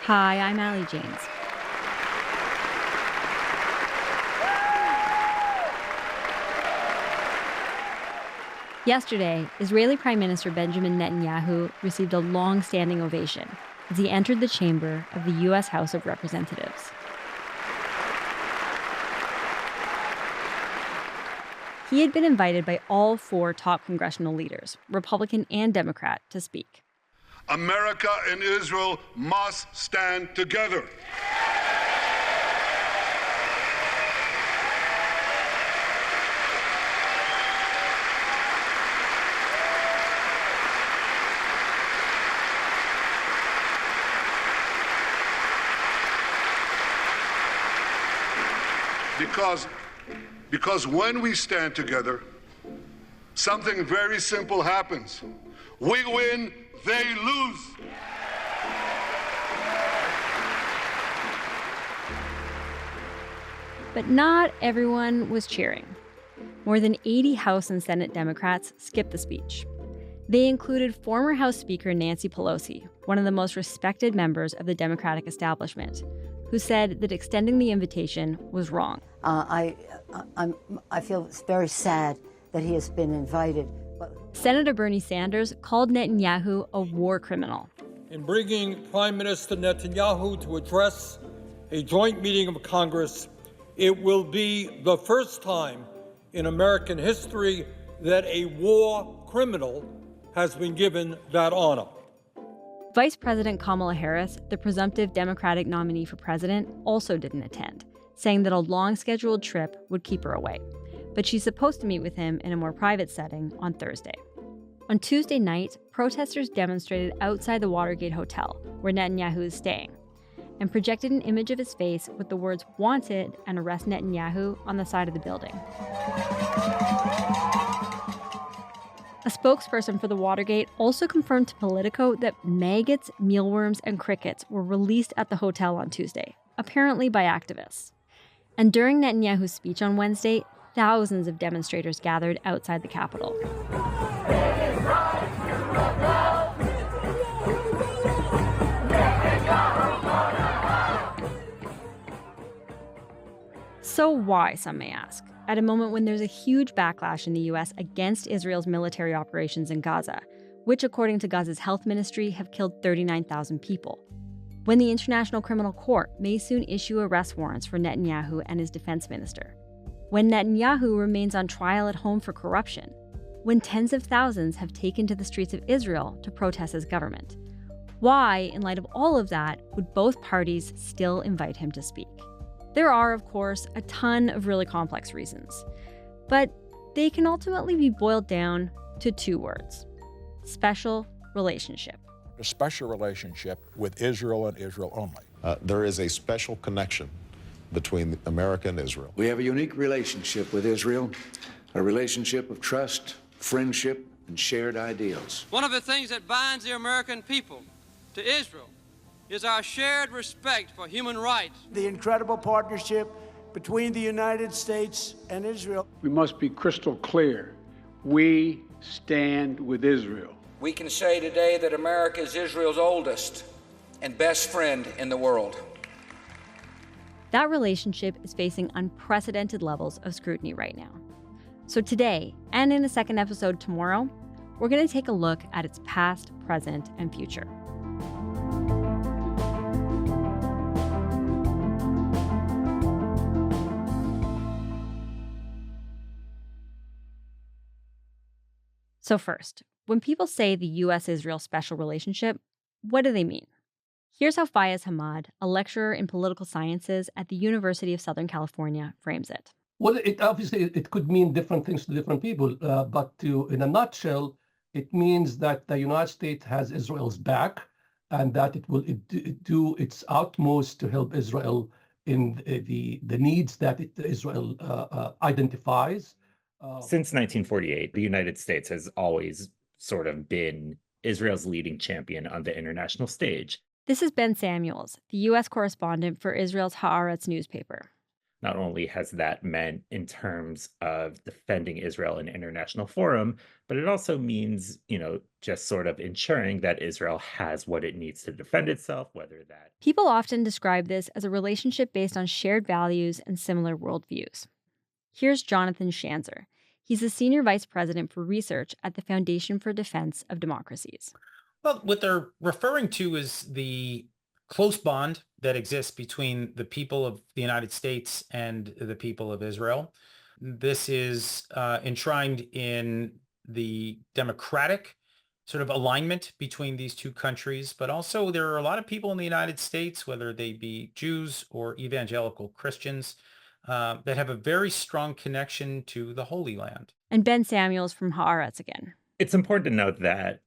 Hi, I'm Allie James. Yesterday, Israeli Prime Minister Benjamin Netanyahu received a long-standing ovation as he entered the chamber of the U.S. House of Representatives. He had been invited by all four top congressional leaders, Republican and Democrat, to speak. America and Israel must stand together. Because when we stand together, something very simple happens. We win, they lose. But not everyone was cheering. More than 80 House and Senate Democrats skipped the speech. They included former House Speaker Nancy Pelosi, one of the most respected members of the Democratic establishment, who said that extending the invitation was wrong. I feel very sad that he has been invited. Senator Bernie Sanders called Netanyahu a war criminal. In bringing Prime Minister Netanyahu to address a joint meeting of Congress, it will be the first time in American history that a war criminal has been given that honor. Vice President Kamala Harris, the presumptive Democratic nominee for president, also didn't attend, saying that a long-scheduled trip would keep her away. But she's supposed to meet with him in a more private setting on Thursday. On Tuesday night, protesters demonstrated outside the Watergate Hotel, where Netanyahu is staying, and projected an image of his face with the words "Wanted" and "Arrest Netanyahu" on the side of the building. A spokesperson for the Watergate also confirmed to Politico that maggots, mealworms, and crickets were released at the hotel on Tuesday, apparently by activists. And during Netanyahu's speech on Wednesday, thousands of demonstrators gathered outside the Capitol. So why, some may ask, at a moment when there's a huge backlash in the U.S. against Israel's military operations in Gaza, which, according to Gaza's health ministry, have killed 39,000 people? When the International Criminal Court may soon issue arrest warrants for Netanyahu and his defense minister? When Netanyahu remains on trial at home for corruption? When tens of thousands have taken to the streets of Israel to protest his government? Why, in light of all of that, would both parties still invite him to speak? There are, of course, a ton of really complex reasons, but they can ultimately be boiled down to two words: special relationship. A special relationship with Israel and Israel only. There is a special connection between America and Israel. We have a unique relationship with Israel, a relationship of trust, friendship, and shared ideals. One of the things that binds the American people to Israel is our shared respect for human rights. The incredible partnership between the United States and Israel. We must be crystal clear. We stand with Israel. We can say today that America is Israel's oldest and best friend in the world. That relationship is facing unprecedented levels of scrutiny right now. So today, and in a second episode tomorrow, we're going to take a look at its past, present, and future. So first, when people say the U.S.-Israel special relationship, what do they mean? Here's how Fayez Hamad, a lecturer in political sciences at the University of Southern California, frames it. Well, it could mean different things to different people, but in a nutshell, it means that the United States has Israel's back and that it will do its utmost to help Israel in the needs that Israel identifies. Since 1948, the United States has always sort of been Israel's leading champion on the international stage. This is Ben Samuels, the U.S. correspondent for Israel's Haaretz newspaper. not only has that meant in terms of defending Israel in international forum, but it also means, just sort of ensuring that Israel has what it needs to defend itself, whether that. People often describe this as a relationship based on shared values and similar worldviews. Here's Jonathan Schanzer. He's the Senior Vice President for Research at the Foundation for Defense of Democracies. Well, what they're referring to is the close bond that exists between the people of the United States and the people of Israel. This is enshrined in the democratic sort of alignment between these two countries, but also there are a lot of people in the United States, whether they be Jews or evangelical Christians, that have a very strong connection to the Holy Land. And Ben Samuels from Haaretz again. It's important to note that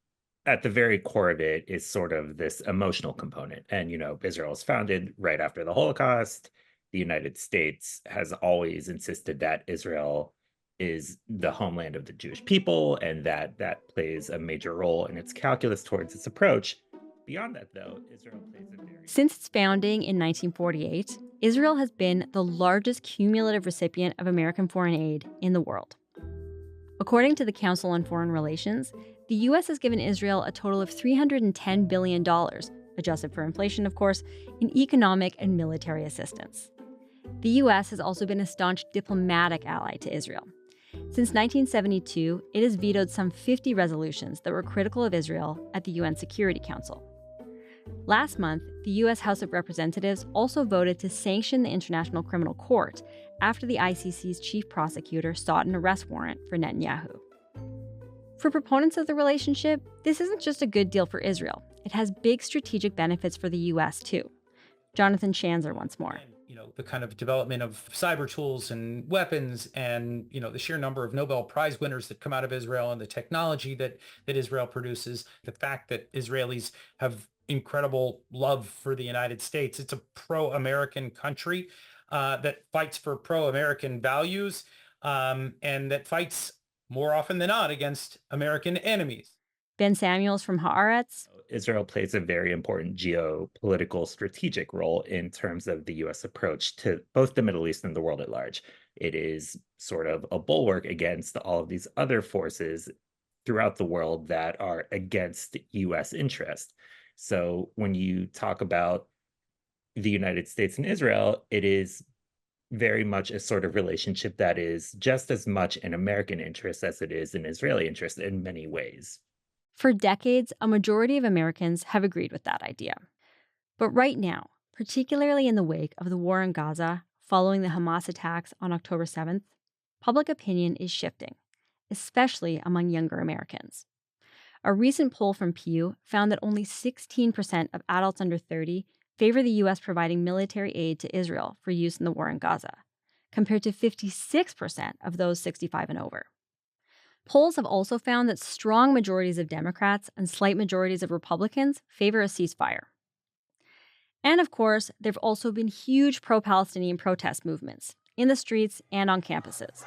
at the very core of it is sort of this emotional component. And, Israel was founded right after the Holocaust. The United States has always insisted that Israel is the homeland of the Jewish people, and that plays a major role in its calculus towards its approach. Beyond that, though, Israel plays a very... Since its founding in 1948, Israel has been the largest cumulative recipient of American foreign aid in the world. According to the Council on Foreign Relations, the U.S. has given Israel a total of $310 billion, adjusted for inflation, of course, in economic and military assistance. The U.S. has also been a staunch diplomatic ally to Israel. Since 1972, it has vetoed some 50 resolutions that were critical of Israel at the UN Security Council. Last month, the U.S. House of Representatives also voted to sanction the International Criminal Court after the ICC's chief prosecutor sought an arrest warrant for Netanyahu. For proponents of the relationship, this isn't just a good deal for Israel. It has big strategic benefits for the U.S., too. Jonathan Schanzer once more. The kind of development of cyber tools and weapons and, the sheer number of Nobel Prize winners that come out of Israel and the technology that Israel produces, the fact that Israelis have incredible love for the United States. It's a pro-American country that fights for pro-American values and that fights more often than not against American enemies. Ben Samuels from Haaretz. Israel plays a very important geopolitical strategic role in terms of the U.S. approach to both the Middle East and the world at large. It is sort of a bulwark against all of these other forces throughout the world that are against U.S. interest. So when you talk about the United States and Israel, it is very much a sort of relationship that is just as much in American interest as it is in Israeli interest in many ways. For decades, a majority of Americans have agreed with that idea. But right now, particularly in the wake of the war in Gaza following the Hamas attacks on October 7th, public opinion is shifting, especially among younger Americans. A recent poll from Pew found that only 16% of adults under 30 favor the U.S. providing military aid to Israel for use in the war in Gaza, compared to 56% of those 65 and over. Polls have also found that strong majorities of Democrats and slight majorities of Republicans favor a ceasefire. And of course, there have also been huge pro-Palestinian protest movements in the streets and on campuses.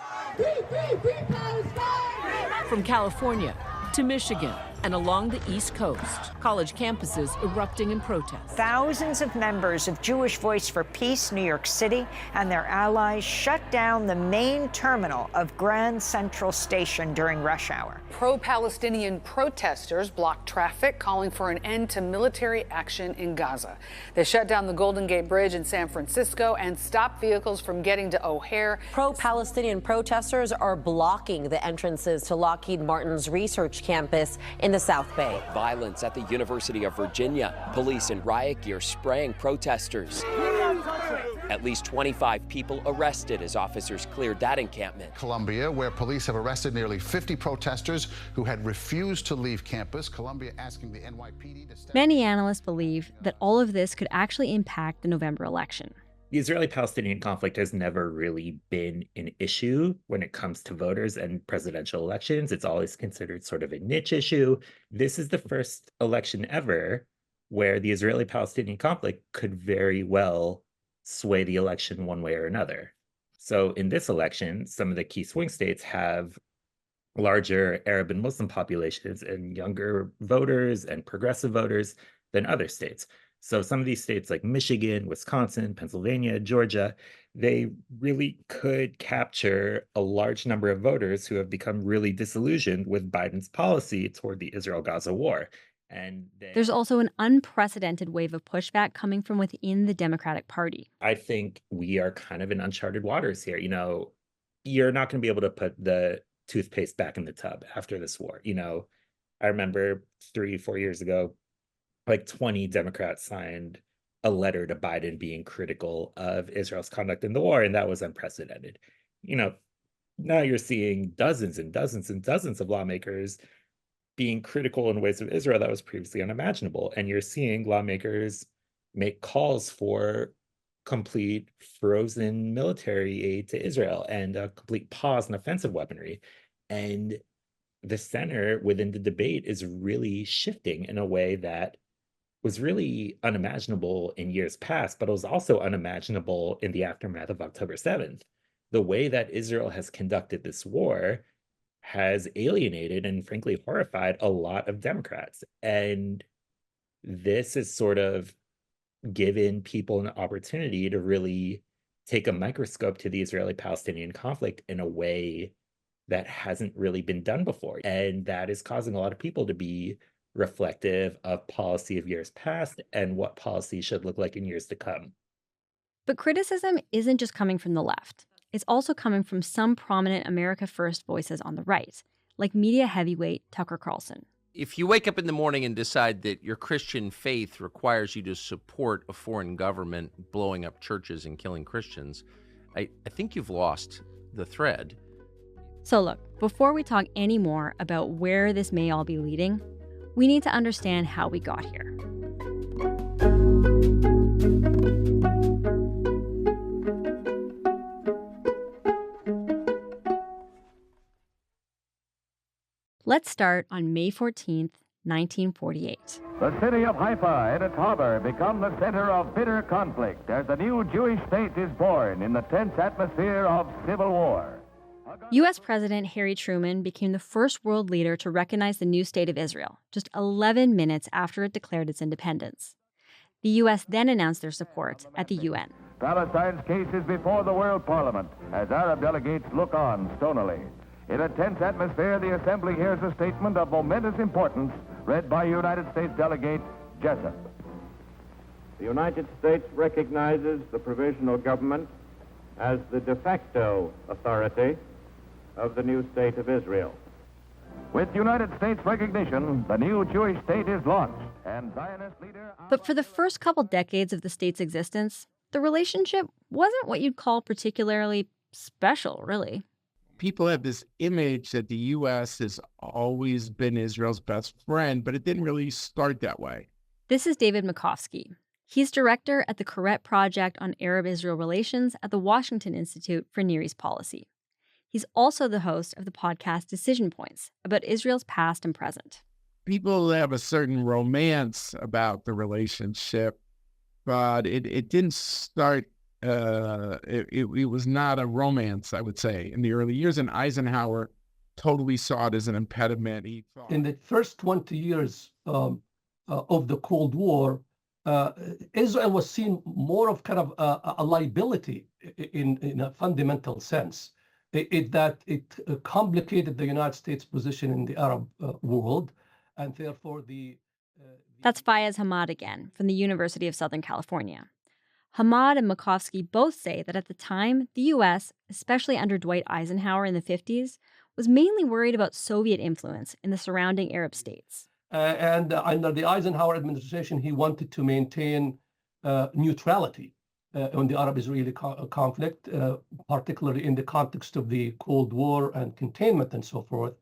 From California to Michigan and along the East Coast, college campuses erupting in protest. Thousands of members of Jewish Voice for Peace New York City and their allies shut down the main terminal of Grand Central Station during rush hour. Pro-Palestinian protesters blocked traffic, calling for an end to military action in Gaza. They shut down the Golden Gate Bridge in San Francisco and stopped vehicles from getting to O'Hare. Pro-Palestinian protesters are blocking the entrances to Lockheed Martin's research campus in the South Bay. Violence at the University of Virginia. Police in riot gear spraying protesters. At least 25 people arrested as officers cleared that encampment. Columbia, where police have arrested nearly 50 protesters who had refused to leave campus. Columbia asking the NYPD to step. Many analysts believe that all of this could actually impact the November election. The Israeli-Palestinian conflict has never really been an issue when it comes to voters and presidential elections. It's always considered sort of a niche issue. This is the first election ever where the Israeli-Palestinian conflict could very well sway the election one way or another. So in this election, some of the key swing states have larger Arab and Muslim populations and younger voters and progressive voters than other states. So some of these states like Michigan, Wisconsin, Pennsylvania, Georgia, they really could capture a large number of voters who have become really disillusioned with Biden's policy toward the Israel-Gaza war. And There's also an unprecedented wave of pushback coming from within the Democratic Party. I think we are kind of in uncharted waters here. You're not going to be able to put the toothpaste back in the tub after this war. I remember 3-4 years ago, like 20 Democrats signed a letter to Biden being critical of Israel's conduct in the war, and that was unprecedented. Now you're seeing dozens and dozens and dozens of lawmakers being critical in ways of Israel that was previously unimaginable. And you're seeing lawmakers make calls for complete frozen military aid to Israel and a complete pause in offensive weaponry. And the center within the debate is really shifting in a way that was really unimaginable in years past, but it was also unimaginable in the aftermath of October 7th. The way that Israel has conducted this war has alienated and frankly horrified a lot of Democrats. And this has sort of given people an opportunity to really take a microscope to the Israeli-Palestinian conflict in a way that hasn't really been done before. And that is causing a lot of people to be reflective of policy of years past and what policy should look like in years to come. But criticism isn't just coming from the left. It's also coming from some prominent America First voices on the right, like media heavyweight Tucker Carlson. If you wake up in the morning and decide that your Christian faith requires you to support a foreign government blowing up churches and killing Christians, I think you've lost the thread. So look, before we talk any more about where this may all be leading, we need to understand how we got here. Let's start on May 14th, 1948. The city of Haifa and its harbor become the center of bitter conflict as the new Jewish state is born in the tense atmosphere of civil war. U.S. President Harry Truman became the first world leader to recognize the new state of Israel, just 11 minutes after it declared its independence. The U.S. then announced their support at the UN. Palestine's case is before the World Parliament as Arab delegates look on stonily. In a tense atmosphere, the Assembly hears a statement of momentous importance read by United States Delegate Jessup. The United States recognizes the provisional government as the de facto authority of the new state of Israel. With United States recognition, the new Jewish state is launched, and Zionist leader... But for the first couple decades of the state's existence, the relationship wasn't what you'd call particularly special, really. People have this image that the U.S. has always been Israel's best friend, but it didn't really start that way. This is David Makovsky. He's director at the Koret Project on Arab-Israel Relations at the Washington Institute for Near East Policy. He's also the host of the podcast Decision Points about Israel's past and present. People have a certain romance about the relationship, but it didn't start, it was not a romance, I would say, in the early years. And Eisenhower totally saw it as an impediment. In the first 20 years of the Cold War, Israel was seen more of kind of a liability in a fundamental sense. It complicated the United States position in the Arab world, and therefore That's Fayez Hamad again, from the University of Southern California. Hamad and Makovsky both say that at the time, the U.S., especially under Dwight Eisenhower in the 50s, was mainly worried about Soviet influence in the surrounding Arab states. And under the Eisenhower administration, he wanted to maintain neutrality on the Arab-Israeli conflict, particularly in the context of the Cold War and containment and so forth.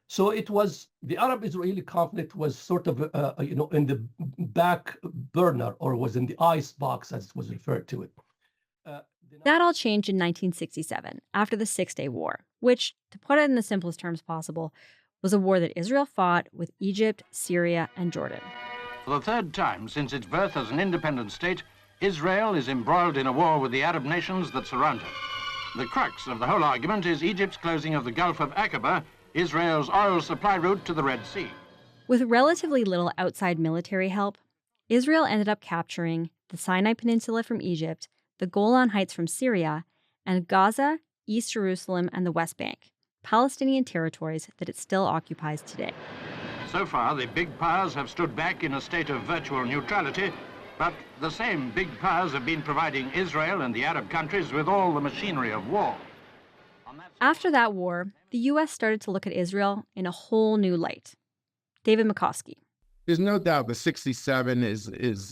So it was, the Arab-Israeli conflict was sort of, in the back burner, or was in the ice box, as it was referred to it. That all changed in 1967, after the Six-Day War, which, to put it in the simplest terms possible, was a war that Israel fought with Egypt, Syria, and Jordan. For the third time since its birth as an independent state, Israel is embroiled in a war with the Arab nations that surround her. The crux of the whole argument is Egypt's closing of the Gulf of Aqaba, Israel's oil supply route to the Red Sea. With relatively little outside military help, Israel ended up capturing the Sinai Peninsula from Egypt, the Golan Heights from Syria, and Gaza, East Jerusalem, and the West Bank, Palestinian territories that it still occupies today. So far, the big powers have stood back in a state of virtual neutrality, but the same big powers have been providing Israel and the Arab countries with all the machinery of war. After that war, the U.S. started to look at Israel in a whole new light. David McCoskey. There's no doubt that 67 is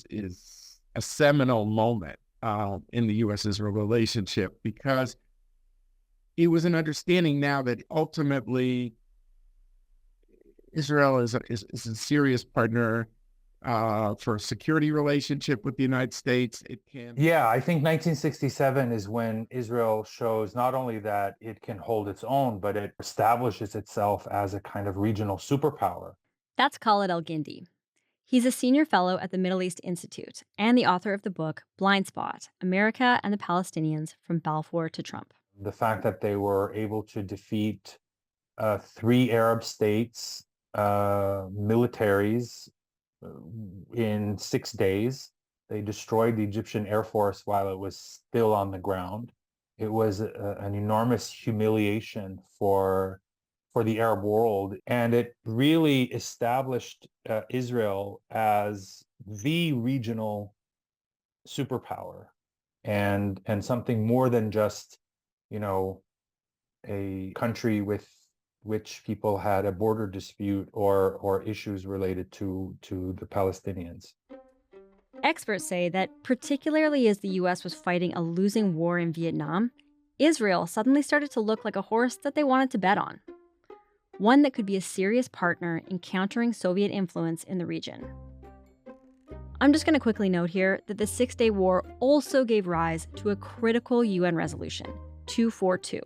a seminal moment in the U.S.-Israel relationship, because it was an understanding now that ultimately Israel is a serious partner for a security relationship with the United States. Yeah, I think 1967 is when Israel shows not only that it can hold its own, but it establishes itself as a kind of regional superpower. That's Khalid El-Gindi. He's a senior fellow at the Middle East Institute and the author of the book Blind Spot: America and the Palestinians from Balfour to Trump. The fact that they were able to defeat 3 Arab states, militaries, in 6 days. They destroyed the Egyptian Air Force while it was still on the ground. It was an enormous humiliation for the Arab world, and it really established Israel as the regional superpower and something more than just, a country with which people had a border dispute or issues related to the Palestinians. Experts say that particularly as the U.S. was fighting a losing war in Vietnam, Israel suddenly started to look like a horse that they wanted to bet on. One that could be a serious partner in countering Soviet influence in the region. I'm just going to quickly note here that the Six-Day War also gave rise to a critical UN resolution, 242,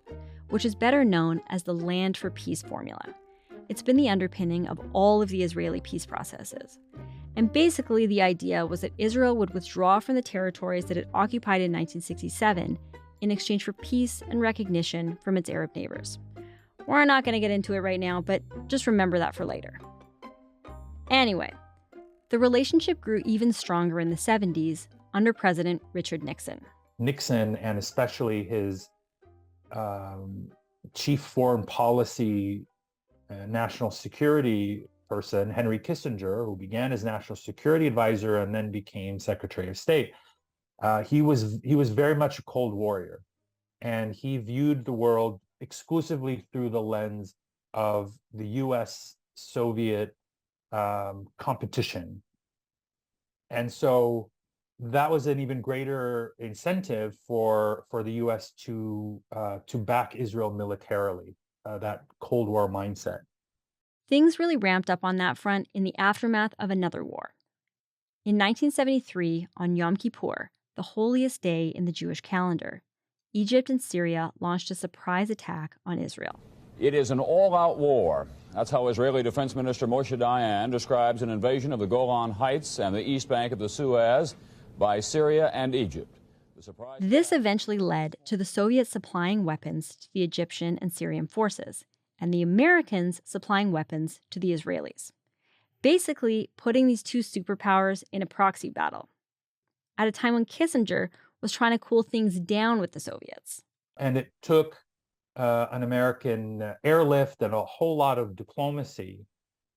which is better known as the Land for Peace formula. It's been the underpinning of all of the Israeli peace processes. And basically, the idea was that Israel would withdraw from the territories that it occupied in 1967 in exchange for peace and recognition from its Arab neighbors. We're not going to get into it right now, but just remember that for later. Anyway, the relationship grew even stronger in the 70s under President Richard Nixon. Nixon, and especially his chief foreign policy national security person, Henry Kissinger, who began as national security advisor and then became Secretary of State. He was very much a Cold Warrior, and he viewed the world exclusively through the lens of the U.S.-Soviet competition. And so that was an even greater incentive for the U.S. to back Israel militarily, that Cold War mindset. Things really ramped up on that front in the aftermath of another war. In 1973, on Yom Kippur, the holiest day in the Jewish calendar, Egypt and Syria launched a surprise attack on Israel. It is an all-out war. That's how Israeli Defense Minister Moshe Dayan describes an invasion of the Golan Heights and the east bank of the Suez by Syria and Egypt. This eventually led to the Soviets supplying weapons to the Egyptian and Syrian forces, and the Americans supplying weapons to the Israelis, basically putting these two superpowers in a proxy battle, at a time when Kissinger was trying to cool things down with the Soviets. And it took an American airlift and a whole lot of diplomacy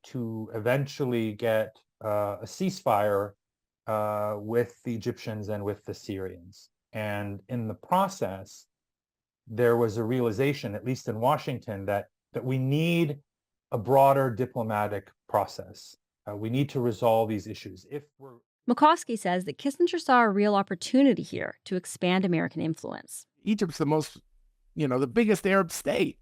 to eventually get a ceasefire with the Egyptians and with the Syrians. And in the process, there was a realization, at least in Washington, that we need a broader diplomatic process. We need to resolve these issues. McCoskey says that Kissinger saw a real opportunity here to expand American influence. Egypt's the most, the biggest Arab state.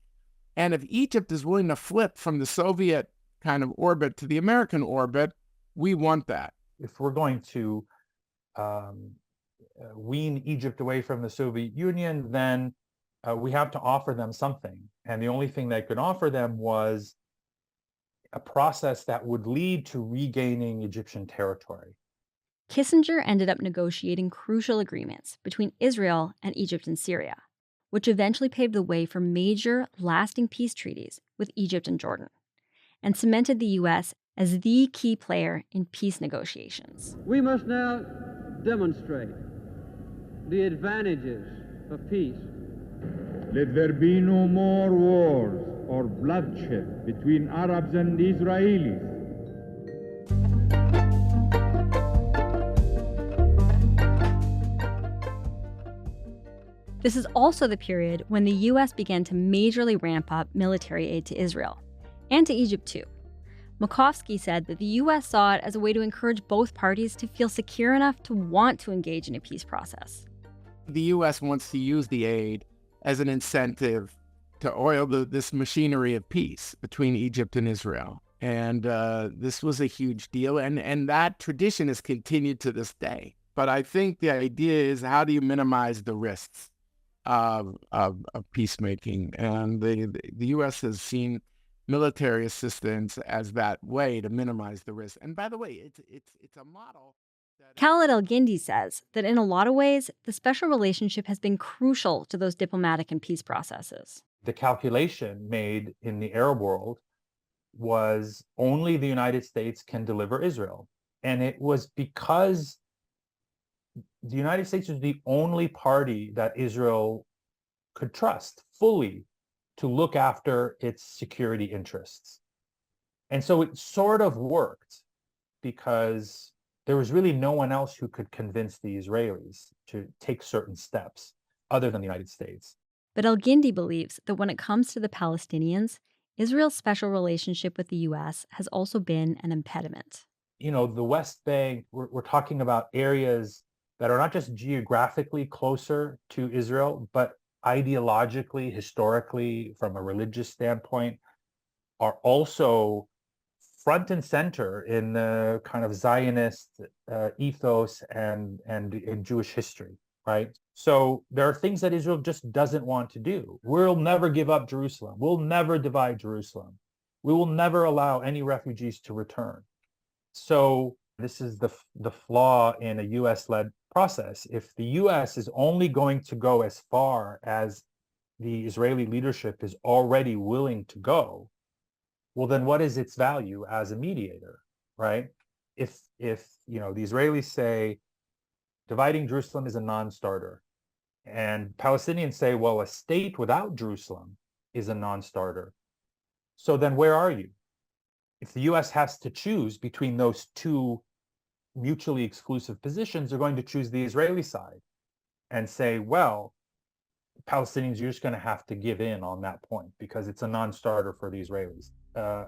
And if Egypt is willing to flip from the Soviet kind of orbit to the American orbit, we want that. If we're going to wean Egypt away from the Soviet Union, then we have to offer them something. And the only thing they could offer them was a process that would lead to regaining Egyptian territory. Kissinger ended up negotiating crucial agreements between Israel and Egypt and Syria, which eventually paved the way for major, lasting peace treaties with Egypt and Jordan, and cemented the U.S. as the key player in peace negotiations. We must now demonstrate the advantages of peace. Let there be no more wars or bloodshed between Arabs and Israelis. This is also the period when the U.S. began to majorly ramp up military aid to Israel, and to Egypt too. Makovsky said that the U.S. saw it as a way to encourage both parties to feel secure enough to want to engage in a peace process. The U.S. wants to use the aid as an incentive to oil this machinery of peace between Egypt and Israel. And this was a huge deal, and that tradition has continued to this day. But I think the idea is, how do you minimize the risks of peacemaking? And the U.S. has seen military assistance as that way to minimize the risk. And by the way, it's a model. Khaled El-Gindi says that in a lot of ways, the special relationship has been crucial to those diplomatic and peace processes. The calculation made in the Arab world was only the United States can deliver Israel. And it was because the United States was the only party that Israel could trust fully to look after its security interests. And so it sort of worked because there was really no one else who could convince the Israelis to take certain steps other than the United States. But El-Gindi believes that when it comes to the Palestinians, Israel's special relationship with the U.S. has also been an impediment. You know, the West Bank, we're talking about areas that are not just geographically closer to Israel, but ideologically, historically, from a religious standpoint, are also front and center in the kind of Zionist ethos and in Jewish history, right? So there are things that Israel just doesn't want to do. We'll never give up Jerusalem. We'll never divide Jerusalem. We will never allow any refugees to return. So this is the flaw in a U.S.-led process. If the U.S. is only going to go as far as the Israeli leadership is already willing to go, well, then what is its value as a mediator, right? If you know, the Israelis say dividing Jerusalem is a non-starter, and Palestinians say, well, a state without Jerusalem is a non-starter. So then where are you? If the U.S. has to choose between those two mutually exclusive positions, they're going to choose the Israeli side and say, well, Palestinians, you're just going to have to give in on that point because it's a non-starter for the Israelis.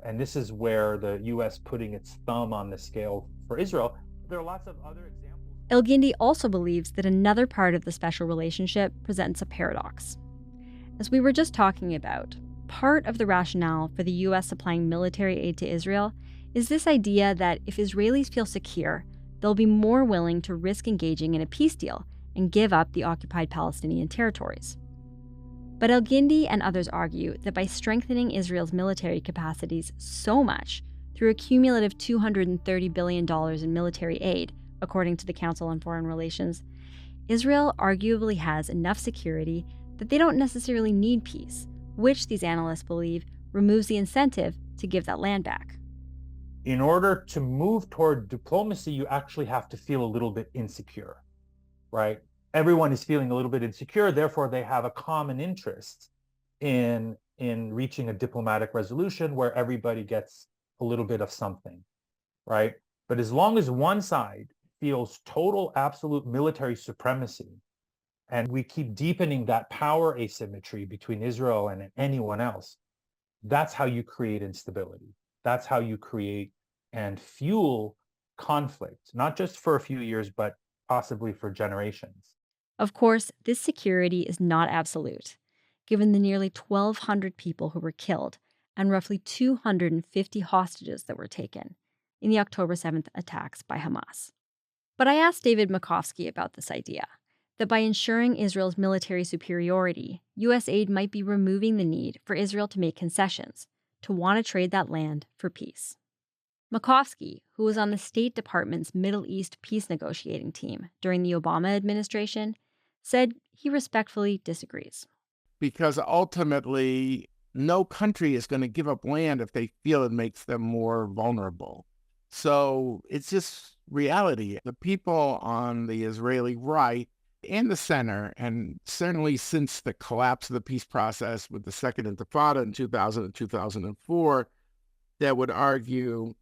And this is where the U.S. putting its thumb on the scale for Israel. There are lots of other examples. El-Gindi also believes that another part of the special relationship presents a paradox. As we were just talking about, part of the rationale for the U.S. supplying military aid to Israel is this idea that if Israelis feel secure, they'll be more willing to risk engaging in a peace deal and give up the occupied Palestinian territories. But El-Gindi and others argue that by strengthening Israel's military capacities so much through a cumulative $230 billion in military aid, according to the Council on Foreign Relations, Israel arguably has enough security that they don't necessarily need peace, which these analysts believe removes the incentive to give that land back. In order to move toward diplomacy, you actually have to feel a little bit insecure, right? Everyone is feeling a little bit insecure, therefore they have a common interest in reaching a diplomatic resolution where everybody gets a little bit of something, right? But as long as one side feels total, absolute military supremacy, and we keep deepening that power asymmetry between Israel and anyone else, that's how you create instability. That's how you create and fuel conflict, not just for a few years, but possibly for generations. Of course, this security is not absolute, given the nearly 1,200 people who were killed and roughly 250 hostages that were taken in the October 7th attacks by Hamas. But I asked David Makovsky about this idea, that by ensuring Israel's military superiority, U.S. aid might be removing the need for Israel to make concessions, to want to trade that land for peace. Makovsky, who was on the State Department's Middle East peace negotiating team during the Obama administration, said he respectfully disagrees. Because ultimately, no country is going to give up land if they feel it makes them more vulnerable. So it's just reality. The people on the Israeli right in the center, and certainly since the collapse of the peace process with the Second Intifada in 2000 and 2004, that would argue,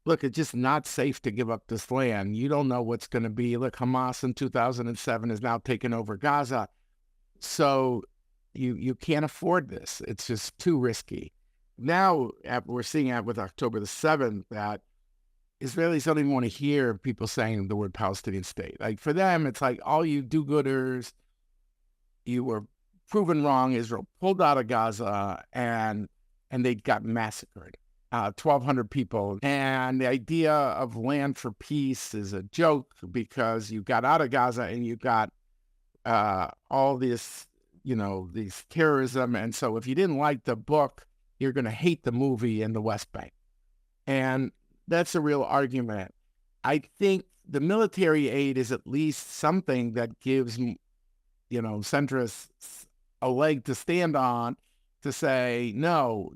look, it's just not safe to give up this land. You don't know what's going to be. Look, Hamas in 2007 has now taken over Gaza. So you can't afford this. It's just too risky. Now we're seeing it with October the 7th that Israelis don't even want to hear people saying the word Palestinian state. Like for them, it's like all you do-gooders, you were proven wrong. Israel pulled out of Gaza and they got massacred. 1,200 people. And the idea of land for peace is a joke because you got out of Gaza and you got all this, these terrorism. And so if you didn't like the book, you're going to hate the movie in the West Bank. And that's a real argument. I think the military aid is at least something that gives, centrists a leg to stand on to say, no,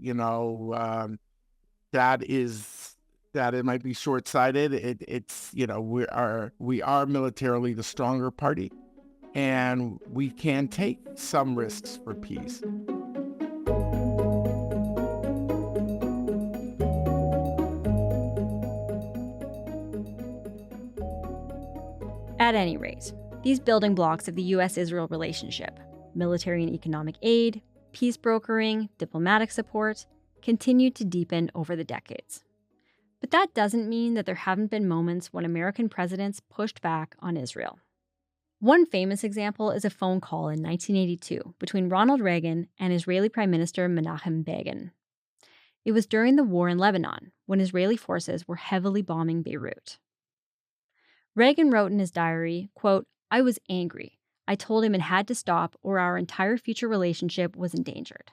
that it might be short-sighted. It's we are militarily the stronger party, and we can take some risks for peace. At any rate, these building blocks of the U.S.-Israel relationship, military and economic aid, peace brokering, diplomatic support, continued to deepen over the decades. But that doesn't mean that there haven't been moments when American presidents pushed back on Israel. One famous example is a phone call in 1982 between Ronald Reagan and Israeli Prime Minister Menachem Begin. It was during the war in Lebanon, when Israeli forces were heavily bombing Beirut. Reagan wrote in his diary, quote, "I was angry. I told him it had to stop or our entire future relationship was endangered."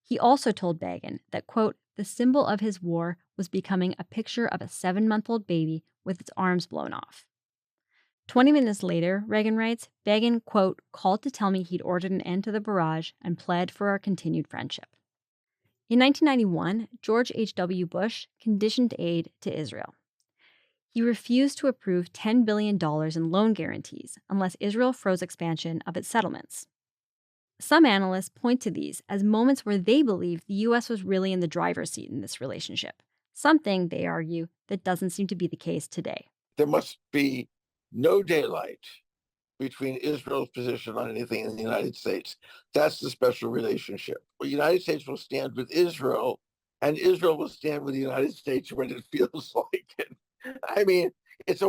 He also told Begin that, quote, "the symbol of his war was becoming a picture of a 7-month-old baby with its arms blown off." 20 minutes later, Reagan writes, Begin, quote, "called to tell me he'd ordered an end to the barrage and pled for our continued friendship." In 1991, George H.W. Bush conditioned aid to Israel. He refused to approve $10 billion in loan guarantees unless Israel froze expansion of its settlements. Some analysts point to these as moments where they believe the U.S. was really in the driver's seat in this relationship, something, they argue, that doesn't seem to be the case today. There must be no daylight between Israel's position on anything in the United States. That's the special relationship. The United States will stand with Israel, and Israel will stand with the United States when it feels like it. I mean, it's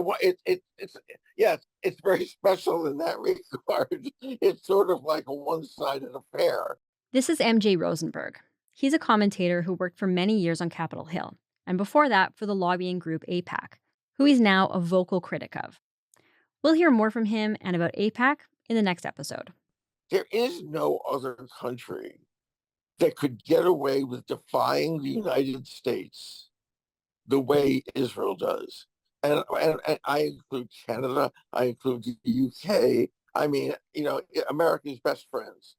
very special in that regard. It's sort of like a one-sided affair. This is M.J. Rosenberg. He's a commentator who worked for many years on Capitol Hill, and before that for the lobbying group AIPAC, who he's now a vocal critic of. We'll hear more from him and about AIPAC in the next episode. There is no other country that could get away with defying the United States the way Israel does. And I include Canada, I include the UK. I mean, America's best friends.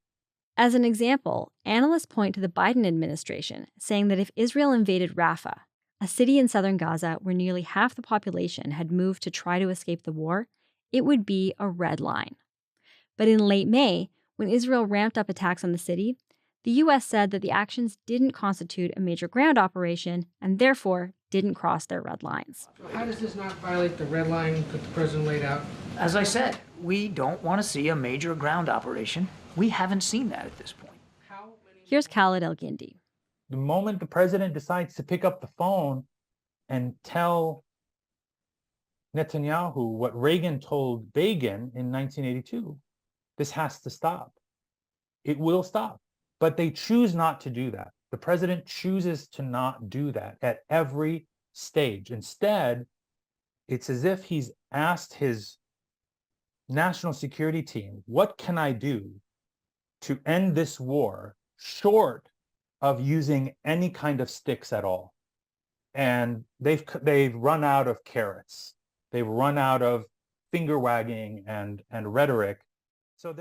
As an example, analysts point to the Biden administration, saying that if Israel invaded Rafah, a city in southern Gaza where nearly half the population had moved to try to escape the war, it would be a red line. But in late May, when Israel ramped up attacks on the city, the U.S. said that the actions didn't constitute a major ground operation and therefore didn't cross their red lines. How does this not violate the red line that the president laid out? As I said, we don't want to see a major ground operation. We haven't seen that at this point. Here's Khaled El-Gindi. The moment the president decides to pick up the phone and tell Netanyahu what Reagan told Begin in 1982, this has to stop. It will stop. But they choose not to do that. The president chooses to not do that at every stage. Instead, it's as if he's asked his national security team, what can I do to end this war short of using any kind of sticks at all? And they've run out of carrots. They've run out of finger wagging and rhetoric. So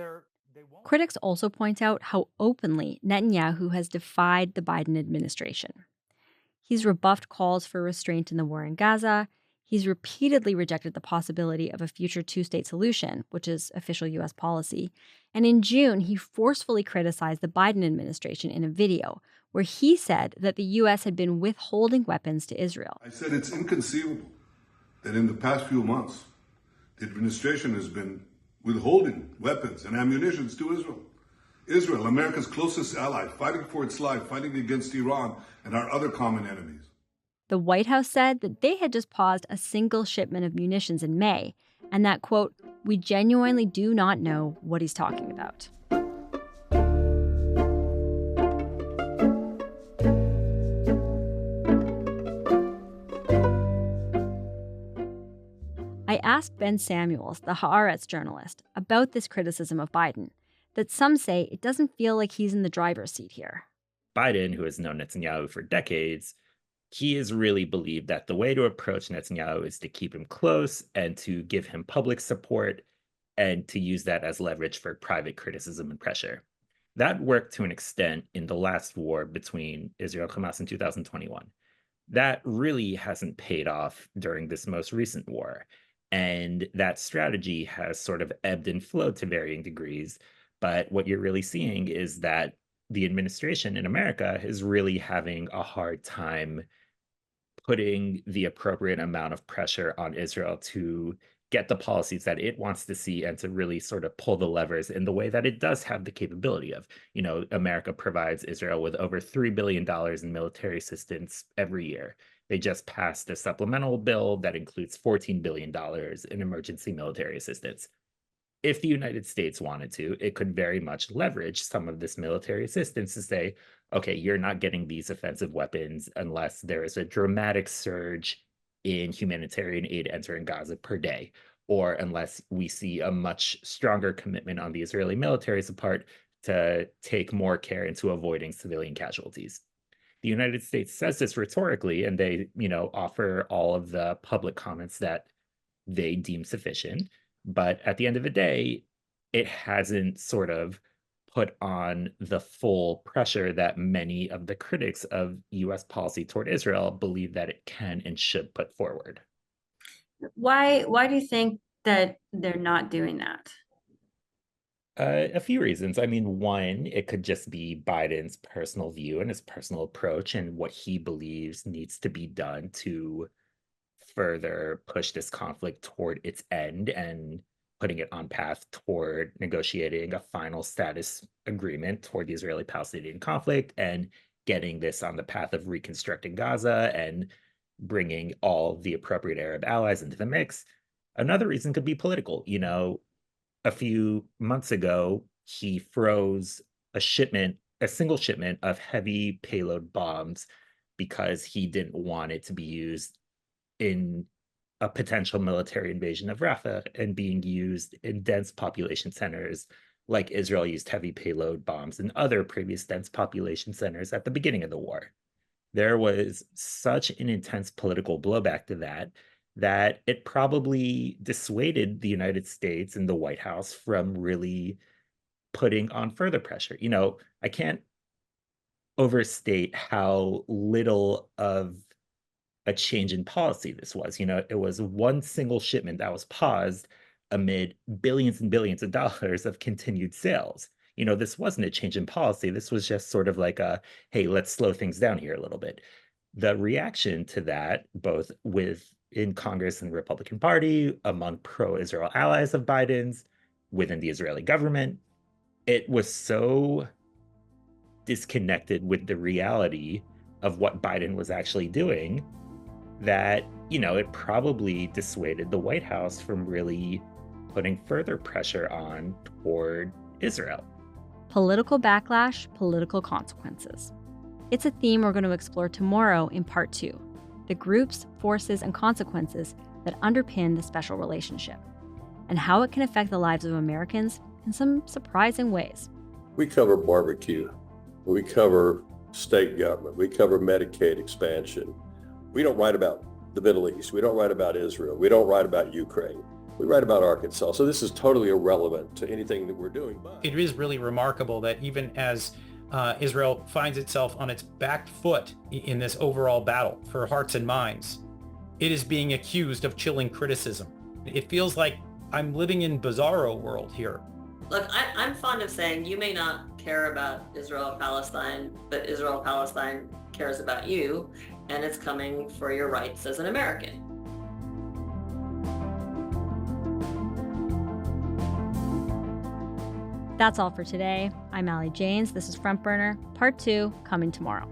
Critics also point out how openly Netanyahu has defied the Biden administration. He's rebuffed calls for restraint in the war in Gaza. He's repeatedly rejected the possibility of a future two-state solution, which is official U.S. policy. And in June, he forcefully criticized the Biden administration in a video where he said that the U.S. had been withholding weapons to Israel. I said it's inconceivable that in the past few months, the administration has been withholding weapons and ammunition to Israel. Israel, America's closest ally, fighting for its life, fighting against Iran and our other common enemies. The White House said that they had just paused a single shipment of munitions in May, and that, quote, "We genuinely do not know what he's talking about." I asked Ben Samuels, the Haaretz journalist, about this criticism of Biden, that some say it doesn't feel like he's in the driver's seat here. Biden, who has known Netanyahu for decades, he has really believed that the way to approach Netanyahu is to keep him close and to give him public support and to use that as leverage for private criticism and pressure. That worked to an extent in the last war between Israel and Hamas in 2021. That really hasn't paid off during this most recent war. And that strategy has sort of ebbed and flowed to varying degrees. But what you're really seeing is that the administration in America is really having a hard time putting the appropriate amount of pressure on Israel to get the policies that it wants to see and to really sort of pull the levers in the way that it does have the capability of. You know, America provides Israel with over $3 billion in military assistance every year. They just passed a supplemental bill that includes $14 billion in emergency military assistance. If the United States wanted to, it could very much leverage some of this military assistance to say, okay, you're not getting these offensive weapons unless there is a dramatic surge in humanitarian aid entering Gaza per day, or unless we see a much stronger commitment on the Israeli military's part to take more care into avoiding civilian casualties. The United States says this rhetorically, and they, offer all of the public comments that they deem sufficient. But at the end of the day, it hasn't sort of put on the full pressure that many of the critics of U.S. policy toward Israel believe that it can and should put forward. Why do you think that they're not doing that? A few reasons. I mean, one, it could just be Biden's personal view and his personal approach and what he believes needs to be done to further push this conflict toward its end and putting it on path toward negotiating a final status agreement toward the Israeli-Palestinian conflict and getting this on the path of reconstructing Gaza and bringing all the appropriate Arab allies into the mix. Another reason could be political. A few months ago, he froze a single shipment of heavy payload bombs because he didn't want it to be used in a potential military invasion of Rafah and being used in dense population centers like Israel used heavy payload bombs in other previous dense population centers at the beginning of the war. There was such an intense political blowback to that it probably dissuaded the United States and the White House from really putting on further pressure. I can't overstate how little of a change in policy this was. It was one single shipment that was paused amid billions and billions of dollars of continued sales. This wasn't a change in policy. This was just sort of like hey, let's slow things down here a little bit. The reaction to that, both in Congress and the Republican Party, among pro-Israel allies of Biden's, within the Israeli government, it was so disconnected with the reality of what Biden was actually doing that, it probably dissuaded the White House from really putting further pressure on toward Israel. Political backlash, political consequences. It's a theme we're going to explore tomorrow in part 2. The groups, forces, and consequences that underpin the special relationship, and how it can affect the lives of Americans in some surprising ways. We cover barbecue. We cover state government. We cover Medicaid expansion. We don't write about the Middle East. We don't write about Israel. We don't write about Ukraine. We write about Arkansas. So this is totally irrelevant to anything that we're doing. But it is really remarkable that even as Israel finds itself on its back foot in this overall battle for hearts and minds, it is being accused of chilling criticism. It feels like I'm living in bizarro world here. Look, I'm fond of saying you may not care about Israel-Palestine, but Israel-Palestine cares about you, and it's coming for your rights as an American. That's all for today. I'm Allie Janes. This is Front Burner, Part 2, coming tomorrow.